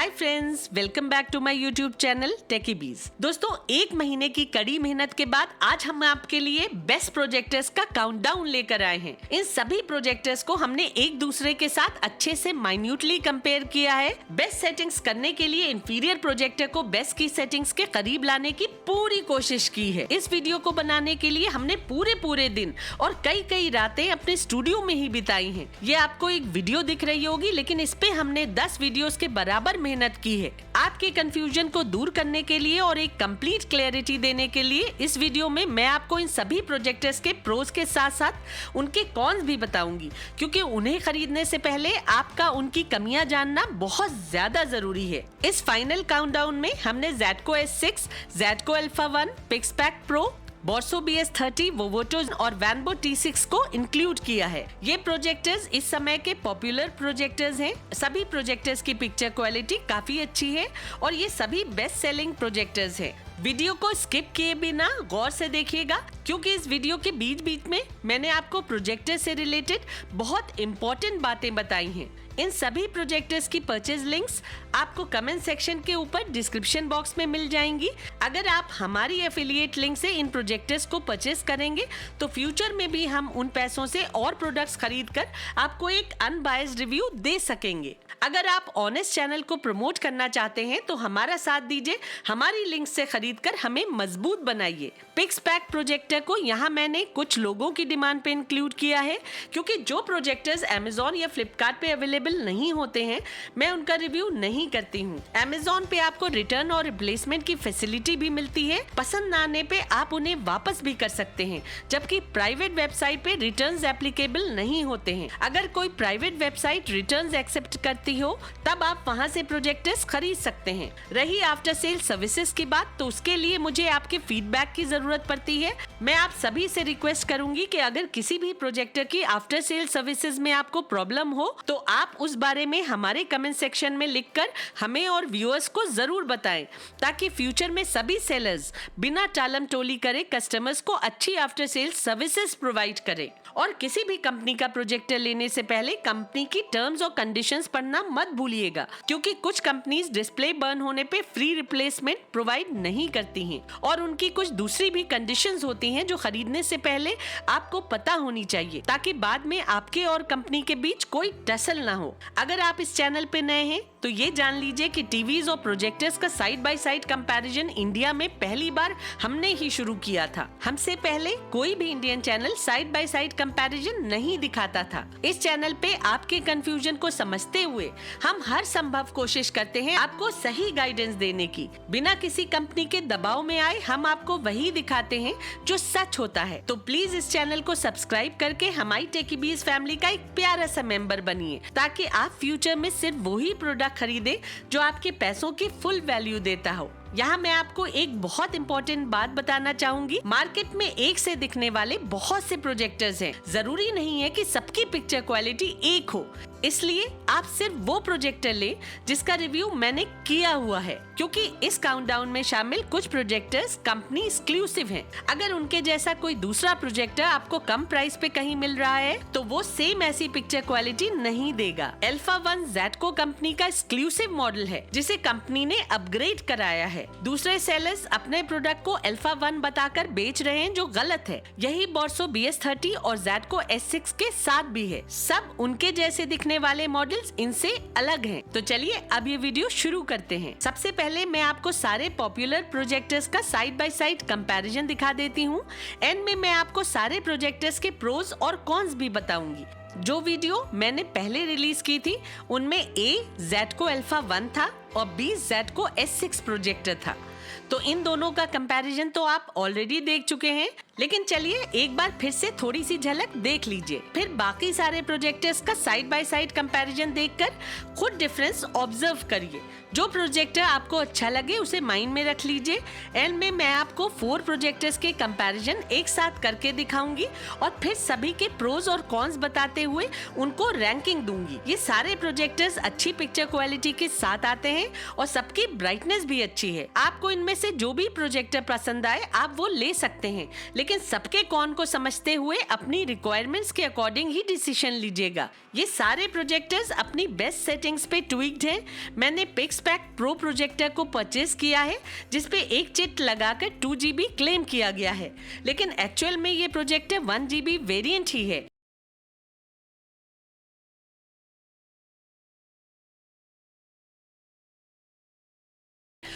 Hi friends, welcome back to my YouTube channel Techy Bees. दोस्तों, एक महीने की कड़ी मेहनत के बाद आज हम आपके लिए बेस्ट प्रोजेक्टर्स का काउंटडाउन लेकर आए हैं। इन सभी प्रोजेक्टर्स को हमने एक दूसरे के साथ अच्छे से माइन्यूटली कंपेयर किया है। बेस्ट सेटिंग्स करने के लिए इंफीरियर प्रोजेक्टर को बेस्ट की सेटिंग्स के करीब लाने की पूरी कोशिश की है। इस वीडियो को बनाने के लिए हमने पूरे दिन और कई रातें अपने स्टूडियो में ही बिताई हैं। ये आपको एक वीडियो दिख रही होगी, लेकिन इस पे हमने 10 वीडियोस के बराबर मेहनत की है। आपके कंफ्यूजन को दूर करने के लिए और एक कंप्लीट क्लैरिटी देने के लिए इस वीडियो में मैं आपको इन सभी प्रोजेक्टर्स के प्रोज के साथ साथ उनके कॉन्स भी बताऊंगी, क्योंकि उन्हें खरीदने से पहले आपका उनकी कमियां जानना बहुत ज्यादा जरूरी है। इस फाइनल काउंटडाउन में हमने ज़ेडको S6, ज़ेडको अल्फा 1, पिक्सपैक प्रो, बोर्सो BS30, वोवोटो और वैनबो T6 को इंक्लूड किया है। ये प्रोजेक्टर्स इस समय के पॉपुलर प्रोजेक्टर्स हैं। सभी प्रोजेक्टर्स की पिक्चर क्वालिटी काफी अच्छी है और ये सभी बेस्ट सेलिंग प्रोजेक्टर्स हैं। वीडियो को स्किप किए बिना गौर से देखिएगा, क्योंकि इस वीडियो के बीच में मैंने आपको प्रोजेक्टर से रिलेटेड बहुत इंपॉर्टेंट बातें बताई हैं। इन सभी प्रोजेक्टर्स की परचेज लिंक्स आपको कमेंट सेक्शन के ऊपर डिस्क्रिप्शन बॉक्स में मिल जाएंगी। अगर आप हमारी एफिलिएट लिंक से इन प्रोजेक्टर्स को परचेज करेंगे तो फ्यूचर में भी हम उन पैसों से और प्रोडक्ट्स खरीद कर आपको एक अनबायस्ड रिव्यू दे सकेंगे। अगर आप ऑनेस्ट चैनल को प्रमोट करना चाहते हैं तो हमारा साथ दीजिए, हमारी लिंक से खरीद कर हमें मजबूत बनाइए। पिक्सपैक प्रोजेक्टर को यहाँ मैंने कुछ लोगों की डिमांड पे इंक्लूड किया है, क्योंकि जो प्रोजेक्टर्स अमेजोन या फ्लिपकार्ट पे अवेलेबल नहीं होते हैं मैं उनका रिव्यू नहीं करती हूँ। अमेजोन पे आपको रिटर्न और रिप्लेसमेंट की फैसिलिटी भी मिलती है। पसंद ना आने पे आप उन्हें वापस भी कर सकते हैं, जबकि प्राइवेट वेबसाइट पे रिटर्न्स एप्लीकेबल नहीं होते हैं। अगर कोई प्राइवेट वेबसाइट रिटर्न्स एक्सेप्ट करती हो तब आप वहां से प्रोजेक्टर्स खरीद सकते हैं। रही आफ्टर सेल सर्विसेज की बात, तो उसके लिए मुझे आपके फीडबैक की जरूरत पड़ती है। मैं आप सभी से रिक्वेस्ट करूंगी कि अगर किसी भी प्रोजेक्टर की आफ्टर सेल सर्विसेज में आपको प्रॉब्लम हो तो आप उस बारे में हमारे कमेंट सेक्शन में लिखकर हमें और व्यूअर्स को जरूर बताएं, ताकि फ्यूचर में सभी सेलर्स बिना टालम टोली करे कस्टमर्स को अच्छी आफ्टर सेल सर्विसेज प्रोवाइड करें। और किसी भी कंपनी का प्रोजेक्टर लेने से पहले कंपनी की टर्म्स और कंडीशंस पढ़ना मत भूलिएगा, क्योंकि कुछ कंपनीज डिस्प्ले बर्न होने पे फ्री रिप्लेसमेंट प्रोवाइड नहीं करती हैं और उनकी कुछ दूसरी भी कंडीशंस होती हैं जो खरीदने से पहले आपको पता होनी चाहिए, ताकि बाद में आपके और कंपनी के बीच कोई टसल ना हो। अगर आप इस चैनल पे नए हैं तो ये जान लीजिए कि टीवीज और प्रोजेक्टर्स का side by side comparison India में पहली बार हमने ही शुरू किया था। हमसे पहले कोई भी Indian channel side by side comparison नहीं दिखाता था। इस चैनल पे आपके कंफ्यूजन को समझते हुए हम हर संभव कोशिश करते हैं आपको सही गाइडेंस देने की। बिना किसी कंपनी के दबाव में आए हम आपको वही दिखाते हैं जो सच होता है। तो प्लीज इस चैनल को सब्सक्राइब करके हमारी टेकी बीज फैमिली का एक प्यारा सा मेंबर बनिए, ताकि आप फ्यूचर में सिर्फ वही प्रोडक्ट खरीदे जो आपके पैसों की फुल वैल्यू देता हो। यहाँ मैं आपको एक बहुत इंपॉर्टेंट बात बताना चाहूंगी। मार्केट में एक से दिखने वाले बहुत से प्रोजेक्टर्स हैं। जरूरी नहीं है कि सबकी पिक्चर क्वालिटी एक हो, इसलिए आप सिर्फ वो प्रोजेक्टर ले जिसका रिव्यू मैंने किया हुआ है, क्योंकि इस काउंटडाउन में शामिल कुछ प्रोजेक्टर्स कंपनी एक्सक्लूसिव हैं। अगर उनके जैसा कोई दूसरा प्रोजेक्टर आपको कम प्राइस पे कहीं मिल रहा है तो वो सेम ऐसी पिक्चर क्वालिटी नहीं देगा। अल्फा 1 ज़ेडको कंपनी का एक्सक्लूसिव मॉडल है, जिसे कंपनी ने अपग्रेड कराया है। दूसरे सेलर्स अपने प्रोडक्ट को अल्फा 1 बताकर बेच रहे हैं, जो गलत है। यही बोर्सो BS30 और ज़ेडको S6 के साथ भी है। सब उनके जैसे दिखने वाले मॉडल्स इनसे अलग हैं। तो चलिए अब ये वीडियो शुरू करते हैं। सबसे पहले मैं आपको सारे पॉपुलर प्रोजेक्टर्स का साइड बाय साइड कंपैरिजन दिखा देती हूँ। एंड में मैं आपको सारे प्रोजेक्टर्स के प्रोज और कॉन्स भी बताऊंगी। जो वीडियो मैंने पहले रिलीज की थी उनमें A ज़ेडको अल्फा 1 था और B ज़ेडको S6 प्रोजेक्टर था। तो इन दोनों का कंपैरिजन तो आप ऑलरेडी देख चुके हैं, लेकिन चलिए एक बार फिर से थोड़ी सी झलक देख लीजिए। फिर बाकी सारे प्रोजेक्टर्स का साइड बाय साइड कंपैरिजन देखकर खुद डिफरेंस ऑब्जर्व करिए। जो प्रोजेक्टर आपको अच्छा लगे उसे माइंड में रख लीजिए। एंड में मैं आपको 4 प्रोजेक्टर्स के कंपैरिजन एक साथ करके दिखाऊंगी और फिर सभी के प्रोज और कॉन्स बताते हुए उनको रैंकिंग दूंगी। ये सारे प्रोजेक्टर्स अच्छी पिक्चर क्वालिटी के साथ आते हैं और सबकी ब्राइटनेस भी अच्छी है। आपको इन उनमें से जो भी प्रोजेक्टर पसंद आए आप वो ले सकते हैं, लेकिन सबके कौन को समझते हुए अपनी रिक्वायरमेंट्स के अकॉर्डिंग ही डिसीजन लीजिएगा। ये सारे प्रोजेक्टर्स अपनी बेस्ट सेटिंग्स पे ट्विक्ड हैं। मैंने पिक्सपैक प्रो प्रोजेक्टर को परचेज किया है, जिसपे एक चिट लगाकर 2 GB क्लेम किया गया है, लेकिन एक्चुअल में ये प्रोजेक्टर 1 GB वेरिएंट ही है।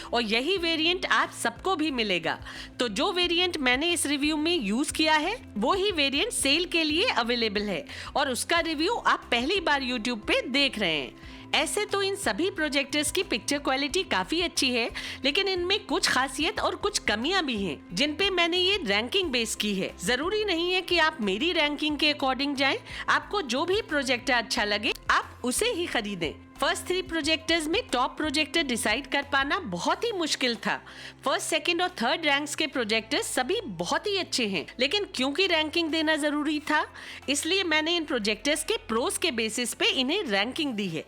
और यही वेरिएंट आप सबको भी मिलेगा। तो जो वेरिएंट मैंने इस रिव्यू में यूज किया है वो ही वेरिएंट सेल के लिए अवेलेबल है, और उसका रिव्यू आप पहली बार यूट्यूब पे देख रहे हैं। ऐसे तो इन सभी प्रोजेक्टर्स की पिक्चर क्वालिटी काफी अच्छी है, लेकिन इनमें कुछ खासियत और कुछ कमियां भी हैं, जिन पे मैंने ये रैंकिंग बेस की है। जरूरी नहीं है कि आप मेरी रैंकिंग के अकॉर्डिंग जाएं, आपको जो भी प्रोजेक्टर अच्छा लगे आप उसे ही खरीदें। फर्स्ट 3 प्रोजेक्टर्स में टॉप प्रोजेक्टर डिसाइड कर पाना बहुत ही मुश्किल था। फर्स्ट, सेकंड और थर्ड रैंक्स के प्रोजेक्टर्स सभी बहुत ही अच्छे हैं, लेकिन क्योंकि रैंकिंग देना जरूरी था, इसलिए मैंने इन प्रोजेक्टर्स के प्रोस के बेसिस पे इन्हें रैंकिंग दी है।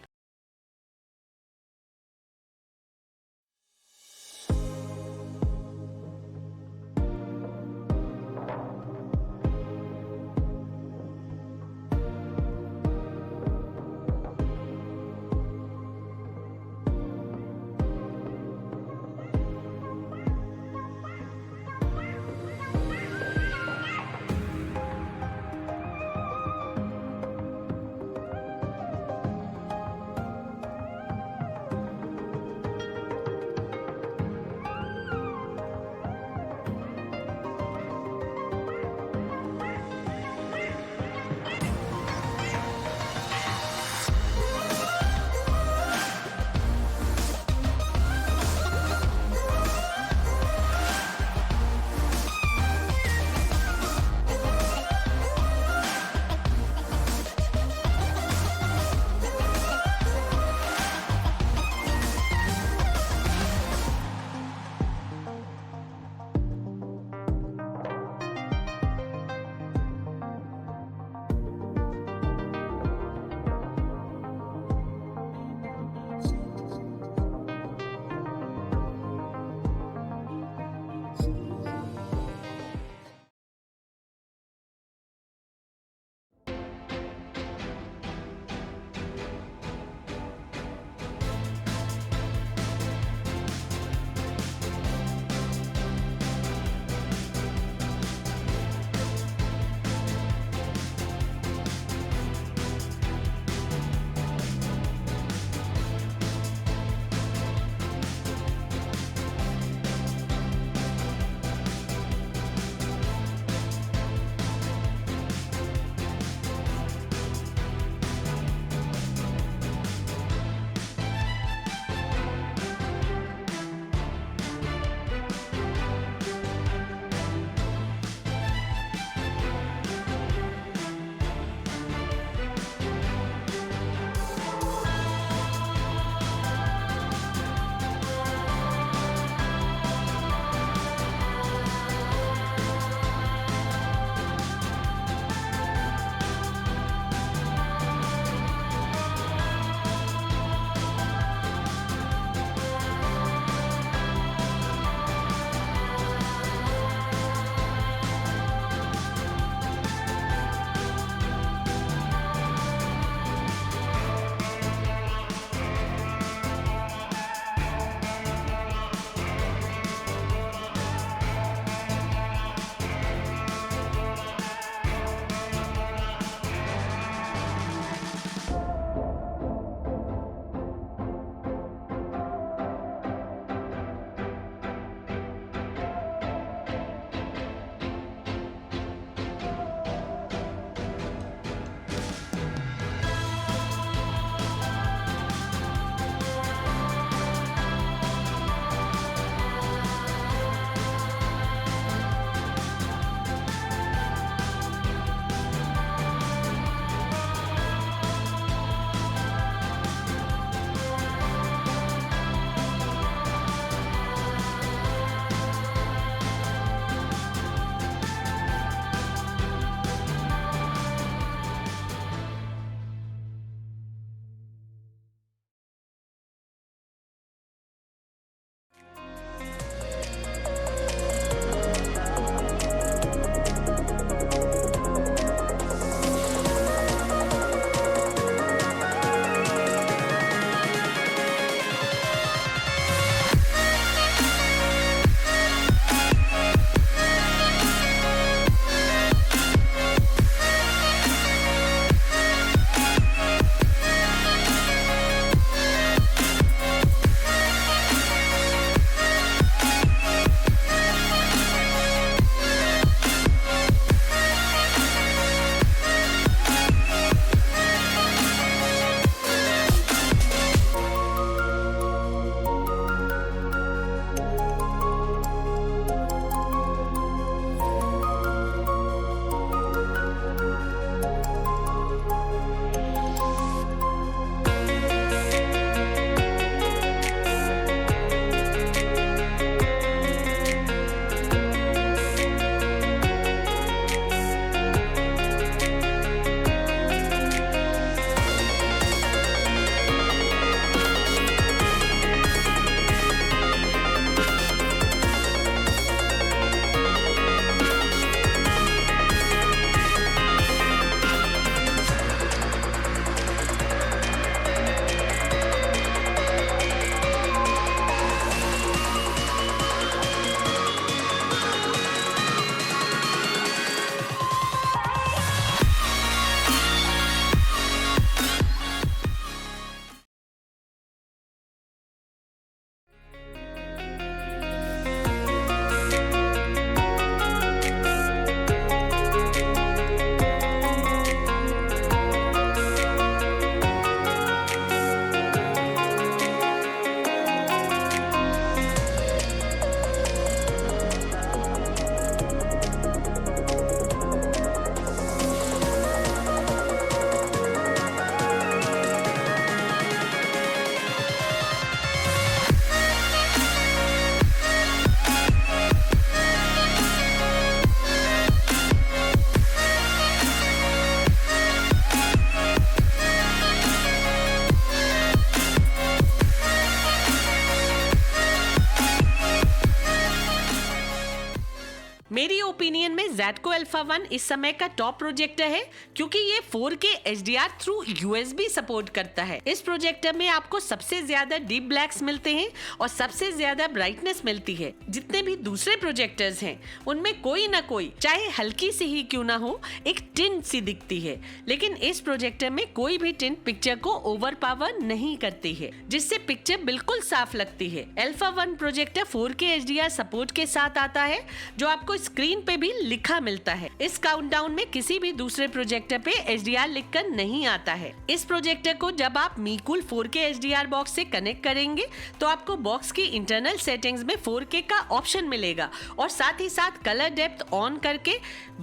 Zetco Alpha 1 इस समय का टॉप प्रोजेक्टर है क्योंकि ये 4K HDR through USB support करता है। इस प्रोजेक्टर में आपको सबसे ज्यादा डीप ब्लैक्स मिलते हैं और सबसे ज्यादा ब्राइटनेस मिलती है। जितने भी दूसरे प्रोजेक्टर्स हैं उनमें कोई ना कोई, चाहे हल्की सी ही क्यों ना हो, एक टिंट सी दिखती है, लेकिन इस प्रोजेक्टर में कोई भी टिंट पिक्चर को ओवर पावर नहीं करती है, जिससे पिक्चर बिल्कुल साफ लगती है। Alpha 1 projector 4K HDR support के साथ आता है, जो आपको स्क्रीन पे भी लिखा मिलता है। इस काउंटडाउन में किसी भी दूसरे प्रोजेक्टर पे HDR लिखकर नहीं आता है। इस प्रोजेक्टर को जब आप मीकूल 4K HDR बॉक्स से कनेक्ट करेंगे तो आपको बॉक्स की इंटरनल सेटिंग्स में 4K का ऑप्शन मिलेगा और साथ ही साथ कलर डेप्थ ऑन करके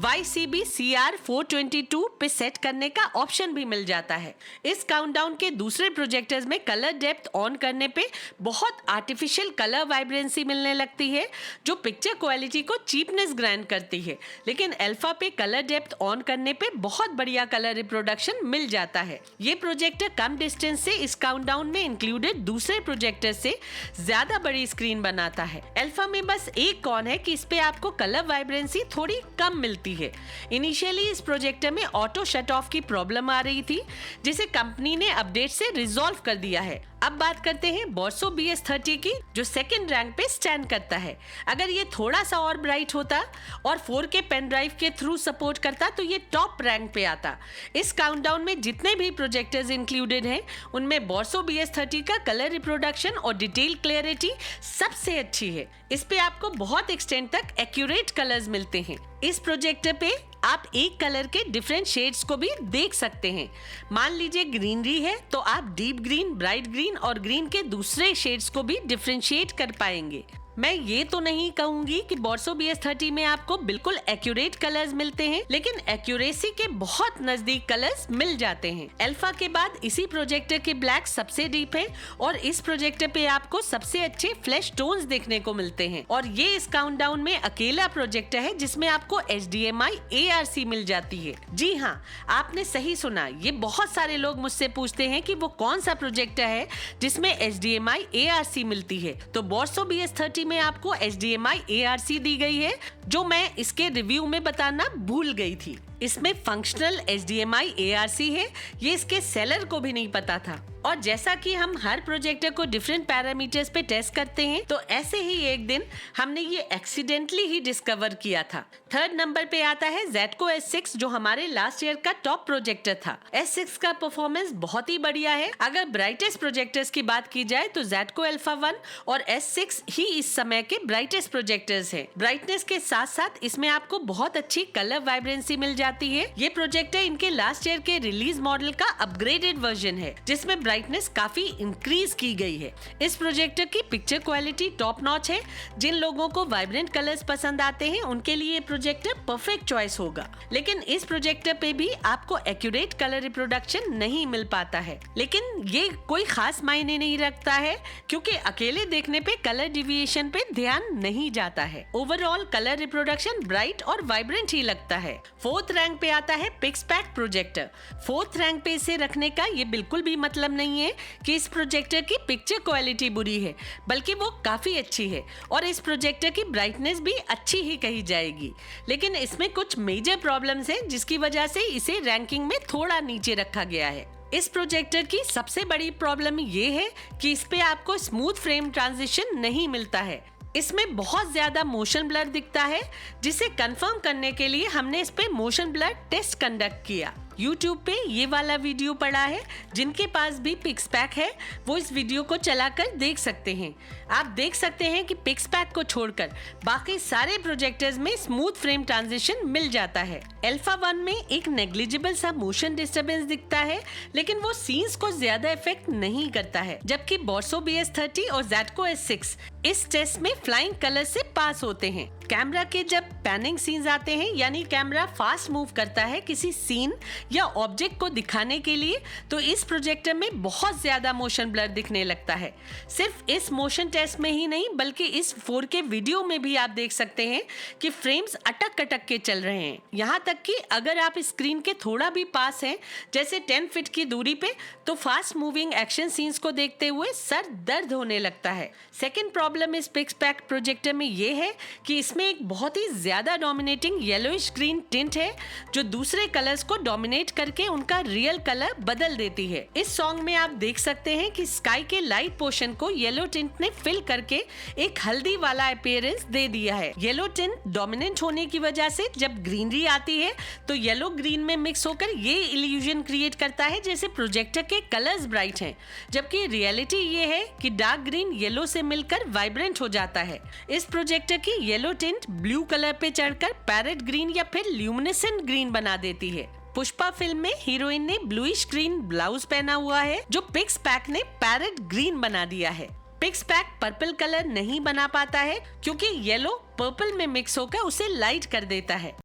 YCB CR422 पे सेट करने का ऑप्शन भी मिल जाता है। इस काउंटडाउन के दूसरे प्रोजेक्टर्स में कलर डेप्थ ऑन करने पे बहुत आर्टिफिशियल कलर वाइब्रेंसी मिलने लगती है, जो पिक्चर क्वालिटी को चीपनेस ग्रांट करती है, लेकिन अल्फा पे कलर डेप्थ ऑन करने पे बहुत बढ़िया कलर रिप्रोडक्शन मिल जाता है। ये प्रोजेक्टर कम डिस्टेंस से इस काउंटडाउन में इंक्लूडेड दूसरे प्रोजेक्टर से ज्यादा बड़ी स्क्रीन बनाता है। अल्फा में बस एक कॉन है कि इस पे आपको कलर वाइब्रेंसी थोड़ी कम मिलती है। इनिशियली इस प्रोजेक्टर में ऑटो शट ऑफ की प्रॉब्लम आ रही थी, जिसे कंपनी ने अपडेट से रिजॉल्व कर दिया है। अब बात करते हैं बोर्सो BS30 की, जो सेकंड रैंक पे स्टैंड करता है। अगर ये थोड़ा सा और ब्राइट होता और 4K पेन ड्राइव के थ्रू सपोर्ट करता तो ये टॉप रैंक पे आता। इस काउंटडाउन में जितने भी प्रोजेक्टर्स इंक्लूडेड हैं उनमें बोर्सो BS30 का कलर रिप्रोडक्शन और डिटेल क्लियरिटी सबसे अच्छी है। इस पे आपको बहुत एक्सटेंड तक एक्यूरेट कलर्स मिलते हैं। इस प्रोजेक्टर पे आप एक कलर के डिफरेंट शेड्स को भी देख सकते हैं। मान लीजिए ग्रीनरी है तो आप डीप ग्रीन, ब्राइट ग्रीन और ग्रीन के दूसरे शेड्स को भी डिफरेंशिएट कर पाएंगे। मैं ये तो नहीं कहूंगी कि बोर्सो BS30 में आपको बिल्कुल एक्यूरेट कलर्स मिलते हैं, लेकिन एक्यूरेसी के बहुत नजदीक कलर्स मिल जाते हैं। अल्फा के बाद इसी प्रोजेक्टर के ब्लैक सबसे डीप है और इस प्रोजेक्टर पे आपको सबसे अच्छे फ्लैश टोन्स देखने को मिलते हैं और ये इस काउंटडाउन में अकेला प्रोजेक्टर है जिसमें आपको HDMI ARC मिल जाती है। जी हाँ, आपने सही सुना। ये बहुत सारे लोग मुझसे पूछते हैं कि वो कौन सा प्रोजेक्टर है जिसमें HDMI ARC मिलती है। तो बोर्सो BS30 में आपको HDMI ARC दी गई है, जो मैं इसके रिव्यू में बताना भूल गई थी। इसमें फंक्शनल HDMI ARC है, ये इसके सेलर को भी नहीं पता था। और जैसा कि हम हर प्रोजेक्टर को डिफरेंट पैरामीटर्स पे टेस्ट करते हैं, तो ऐसे ही एक दिन हमने ये एक्सीडेंटली ही डिस्कवर किया था। थर्ड नंबर पे आता है Zetco S6, जो हमारे लास्ट ईयर का टॉप प्रोजेक्टर था। S6 का परफॉर्मेंस बहुत ही बढ़िया है। अगर ब्राइटेस्ट प्रोजेक्टर्स की बात की जाए तो Zetco Alpha 1 और S6 ही इस समय के ब्राइटेस्ट प्रोजेक्टर्स हैं। ब्राइटनेस के साथ साथ इसमें आपको बहुत अच्छी कलर वाइब्रेंसी मिल जाती है। ये प्रोजेक्टर इनके लास्ट ईयर के रिलीज मॉडल का अपग्रेडेड वर्जन है, जिसमें ब्राइटनेस काफी इंक्रीज की गई है। इस प्रोजेक्टर की पिक्चर क्वालिटी टॉप नॉच है। जिन लोगों को वाइब्रेंट कलर्स पसंद आते हैं उनके लिए ये प्रोजेक्टर परफेक्ट चॉइस होगा। लेकिन इस प्रोजेक्टर पे भी आपको एक्यूरेट कलर रिप्रोडक्शन नहीं मिल पाता है, लेकिन ये कोई खास मायने नहीं रखता है क्योंकि अकेले देखने पे कलर डिविएशन पे ध्यान नहीं जाता है। ओवरऑल कलर रिप्रोडक्शन ब्राइट और वाइब्रेंट ही लगता है। फोर्थ रैंक पे आता है पिक्सपैक प्रोजेक्टर। फोर्थ रैंक पे इसे रखने का ये बिल्कुल भी मतलब नहीं है कि इस प्रोजेक्टर की पिक्चर क्वालिटी बुरी है, बल्कि वो काफी अच्छी है और इस प्रोजेक्टर की ब्राइटनेस भी अच्छी ही कही जाएगी। लेकिन इसमें कुछ मेजर प्रॉब्लम्स हैं जिसकी वजह से इसे रैंकिंग में थोड़ा नीचे रखा गया है। इस प्रोजेक्टर की सबसे बड़ी प्रॉब्लम ये है कि इस पे आपको स्मूथ फ्रेम ट्रांजिशन नहीं मिलता है। इसमें बहुत ज्यादा मोशन ब्लर दिखता है, जिसे कंफर्म करने के लिए हमने इस पे मोशन ब्लर टेस्ट कंडक्ट किया। YouTube पे ये वाला वीडियो पड़ा है। जिनके पास भी पिक्सपैक है वो इस वीडियो को चलाकर देख सकते हैं। आप देख सकते हैं कि पिक्सपैक को छोड़कर बाकी सारे प्रोजेक्टर्स में स्मूथ फ्रेम ट्रांजिशन मिल जाता है। अल्फा 1 में एक नेग्लिजिबल सा मोशन डिस्टरबेंस दिखता है, लेकिन वो सीन्स को ज्यादा इफेक्ट नहीं करता है। जबकि बोर्सो BS30 और Zetco S6 इस टेस्ट में फ्लाइंग कलर से पास होते हैं। कैमरा के जब पैनिंग सीन्स आते हैं, यानी कैमरा फास्ट मूव करता है किसी सीन या ऑब्जेक्ट को दिखाने के लिए, तो इस प्रोजेक्टर में बहुत ज्यादा मोशन ब्लर दिखने लगता है। सिर्फ इस मोशन टेस्ट में ही नहीं, बल्कि इस 4K वीडियो में भी आप देख सकते हैं कि फ्रेम्स अटक अटक के चल रहे हैं। यहाँ तक कि अगर आप स्क्रीन के थोड़ा भी पास हैं, जैसे 10 फीट की दूरी पे, तो फास्ट मूविंग एक्शन सीन्स को देखते हुए सर दर्द होने लगता है। सेकेंड प्रॉब्लम प्रॉब्लम इस पिक्सपैक प्रोजेक्टर में ये है कि इसमें एक बहुत ही ज्यादा डोमिनेटिंग येलोइश ग्रीन टिंट है जो दूसरे कलर्स को डोमिनेट करके उनका रियल कलर बदल देती है। इस सॉन्ग में आप देख सकते हैं कि स्काई के लाइट पोर्शन को येलो टिंट ने फिल करके एक हल्दी वाला अपीयरेंस दे दिया है। येलो टिंट डोमिनेंट होने की वजह से जब ग्रीनरी आती है तो येलो ग्रीन में मिक्स होकर ये इल्यूजन क्रिएट करता है जैसे प्रोजेक्टर के कलर्स ब्राइट हैं, जबकि रियलिटी ये है कि डार्क ग्रीन येलो से मिलकर वाइब्रेंट हो जाता है। इस प्रोजेक्टर की येलो टिंट ब्लू कलर पे चढ़कर पैरेट ग्रीन या फिर ल्यूमिनेसेंट ग्रीन बना देती है। पुष्पा फिल्म में हीरोइन ने ब्लूइश ग्रीन ब्लाउज पहना हुआ है जो पिक्सपैक ने पैरेट ग्रीन बना दिया है। पिक्सपैक पर्पल कलर नहीं बना पाता है क्योंकि येलो पर्पल में मिक्स होकर उसे लाइट कर देता है।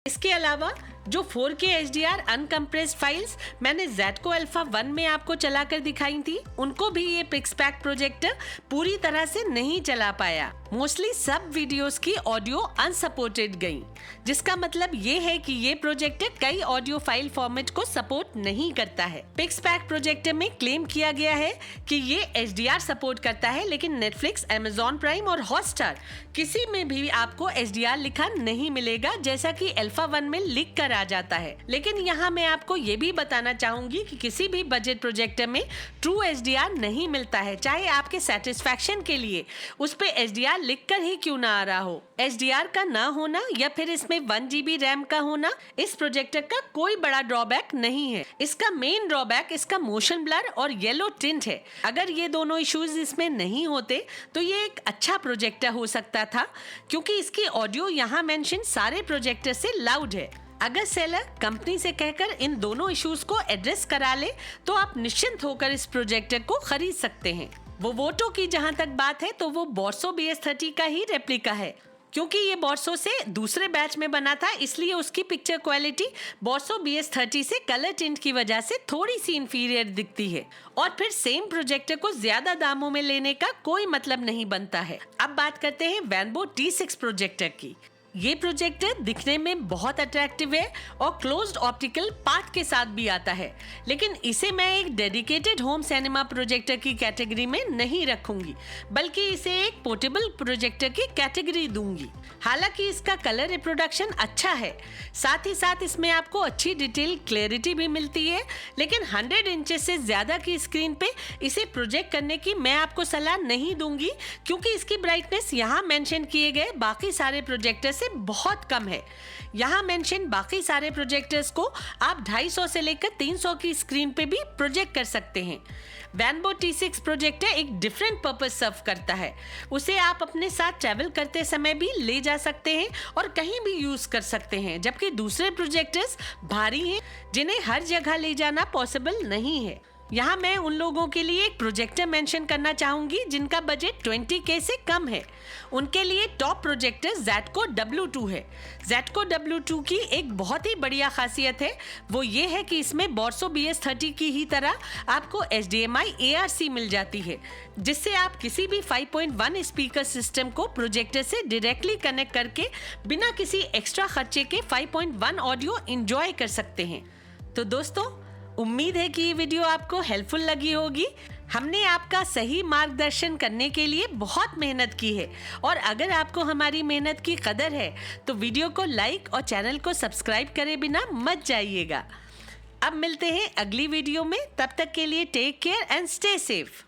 इसके अलावा जो 4K HDR अनकम्प्रेस्ड फाइल्स मैंने Zetco Alpha 1 में आपको चलाकर दिखाई थी, उनको भी ये पिक्सपैक प्रोजेक्टर पूरी तरह से नहीं चला पाया। मोस्टली सब वीडियोस की ऑडियो अनसपोर्टेड गई, जिसका मतलब ये है कि ये प्रोजेक्टर कई ऑडियो फाइल फॉर्मेट को सपोर्ट नहीं करता है। पिक्सपैक प्रोजेक्टर में क्लेम किया गया है कि ये HDR सपोर्ट करता है, लेकिन Netflix, Amazon प्राइम और हॉटस्टार किसी में भी आपको HDR लिखा नहीं मिलेगा, जैसा कि Alpha 1 में लिख कर आ जाता है। लेकिन यहाँ मैं आपको ये भी बताना चाहूंगी कि किसी भी बजट प्रोजेक्टर में ट्रू HDR नहीं मिलता है, चाहे आपके सेटिस्फैक्शन के लिए उस पे HDR लिखकर ही क्यों ना आ रहा हो। HDR का ना होना या फिर इसमें 1 GB रैम का होना इस प्रोजेक्टर का कोई बड़ा ड्रॉबैक नहीं है। इसका मेन ड्रॉबैक इसका मोशन ब्लर और येलो टिंट है। अगर ये दोनों इश्यूज इसमें नहीं होते तो ये एक अच्छा प्रोजेक्टर हो सकता था, क्योंकि इसकी ऑडियो यहाँ मेंशन सारे प्रोजेक्टर से लाउड है। अगर सेलर कंपनी से कहकर इन दोनों इश्यूज को एड्रेस करा ले तो आप निश्चिंत होकर इस प्रोजेक्टर को खरीद सकते हैं। वोवोटो की जहां तक बात है तो वो बोर्सो BS30 का ही रेप्लिका है। क्योंकि ये बोर्सो से दूसरे बैच में बना था, इसलिए उसकी पिक्चर क्वालिटी बोर्सो BS30 से कलर टिंट की वजह से थोड़ी सी इंफीरियर दिखती है, और फिर सेम प्रोजेक्टर को ज्यादा दामों में लेने का कोई मतलब नहीं बनता है। अब बात करते हैं वैनबो T6 प्रोजेक्टर की। ये प्रोजेक्टर दिखने में बहुत अट्रैक्टिव है और क्लोज्ड ऑप्टिकल पाथ के साथ भी आता है, लेकिन इसे मैं एक डेडिकेटेड होम सिनेमा प्रोजेक्टर की कैटेगरी में नहीं रखूंगी, बल्कि इसे एक पोर्टेबल प्रोजेक्टर की कैटेगरी दूंगी। हालांकि इसका कलर रिप्रोडक्शन अच्छा है, साथ ही साथ इसमें आपको अच्छी डिटेल क्लैरिटी भी मिलती है, लेकिन 100 इंचेस से ज्यादा की स्क्रीन पे इसे प्रोजेक्ट करने की मैं आपको सलाह नहीं दूंगी, क्योंकि इसकी ब्राइटनेस यहाँ मेंशन किए गए बाकी सारे प्रोजेक्टर से बहुत कम है। यहाँ मेंशन बाकी सारे प्रोजेक्टर्स को आप 250 से लेकर 300 की स्क्रीन पे भी प्रोजेक्ट कर सकते हैं। वैनबो T6 प्रोजेक्टर एक डिफरेंट पर्पस सर्व करता है। उसे आप अपने साथ ट्रैवल करते समय भी ले जा सकते हैं और कहीं भी यूज कर सकते हैं, जबकि दूसरे प्रोजेक्टर्स भारी हैं जिन्हें हर जगह ले जाना पॉसिबल नहीं है। यहाँ मैं उन लोगों के लिए एक प्रोजेक्टर मेंशन करना चाहूंगी जिनका बजट 20K से कम है। उनके लिए टॉप प्रोजेक्टर Zetco W2 है। Zetco W2 की एक बहुत ही बढ़िया खासियत है, वो ये है कि इसमें बोर्सो BS30 की ही तरह आपको HDMI ARC मिल जाती है, जिससे आप किसी भी 5.1 स्पीकर सिस्टम को प्रोजेक्टर से डायरेक्टली कनेक्ट करके बिना किसी एक्स्ट्रा खर्चे के 5.1 ऑडियो एंजॉय कर सकते हैं। तो दोस्तों, उम्मीद है कि ये वीडियो आपको हेल्पफुल लगी होगी। हमने आपका सही मार्गदर्शन करने के लिए बहुत मेहनत की है, और अगर आपको हमारी मेहनत की कदर है तो वीडियो को लाइक और चैनल को सब्सक्राइब करे बिना मत जाइएगा। अब मिलते हैं अगली वीडियो में, तब तक के लिए take care and stay safe.